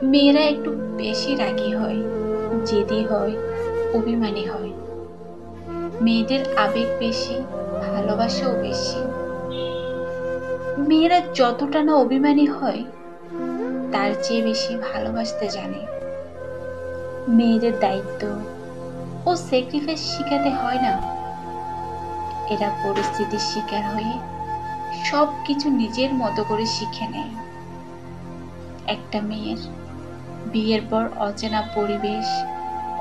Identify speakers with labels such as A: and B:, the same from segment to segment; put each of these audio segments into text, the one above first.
A: মেয়েরা একটু বেশি রাগী হয়, জেদি হয়, অভিমানী হয়। মেয়েদের আবেগ বেশি, ভালোবাসাও বেশি। মেয়েরা যতটা না অভিমানী হয়, তার চেয়ে বেশি ভালোবাসতে জানে। মেয়েদের দায়িত্ব ও স্যাক্রিফাইস শিখাতে হয় না। এরা পরিস্থিতির শিকার হয়ে সবকিছু নিজের মতো করে শিখে নেয়। একটা মেয়ের বিয়ের পর অচেনা পরিবেশ,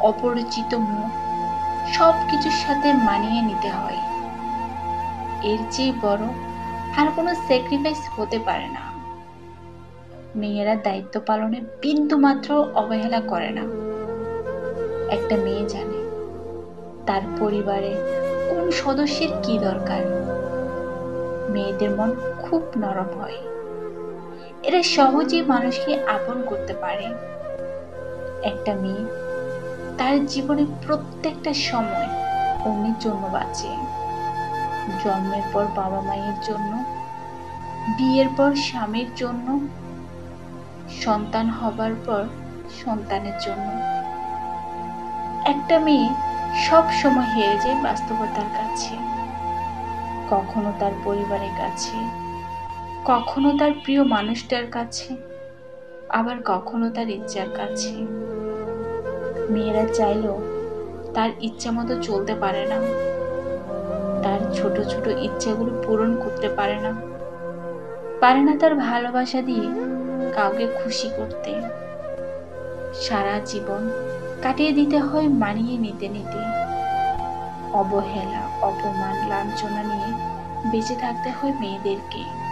A: অপরিচিত মুখ, সবকিছুর সাথে মানিয়ে নিতে হয়। এর চেয়ে বড় আর কোনো স্যাক্রিফাইস হতে পারে না। মেয়েরা দায়িত্ব পালনে বিন্দুমাত্র অবহেলা করে না। একটা মেয়ে জানে তার পরিবারে কোন সদস্যের কি দরকার। মেয়েদের মন খুব নরম হয়। এরা সহজেই মানুষকে আপন করতে পারে। একটা মেয়ে তার জীবনে প্রত্যেকটা সময় অন্যের জন্য বাঁচে। জন্মের পর বাবা মায়ের জন্য, বিয়ের পর স্বামীর জন্য, সন্তান হবার পর সন্তানের জন্য। একটা মেয়ে সব সময় হেরে যায় বাস্তবতার কাছে। কখনো তার পরিবারের কাছে, কখনো তার প্রিয় মানুষটার কাছে, আবার কখনো তার ইচ্ছার কাছে। মেয়েরা চাইলেও তার ইচ্ছা মতো চলতে পারে না। তার ছোট ছোট ইচ্ছাগুলো পূরণ করতে পারে না। পারে না তার ভালোবাসা দিয়ে কাউকে খুশি করতে। সারা জীবন কাটিয়ে দিতে হয় মানিয়ে নিতে নিতে। অবহেলা, অপমান, লাঞ্ছনা নিয়ে বেঁচে থাকতে হয় মেয়েদেরকে।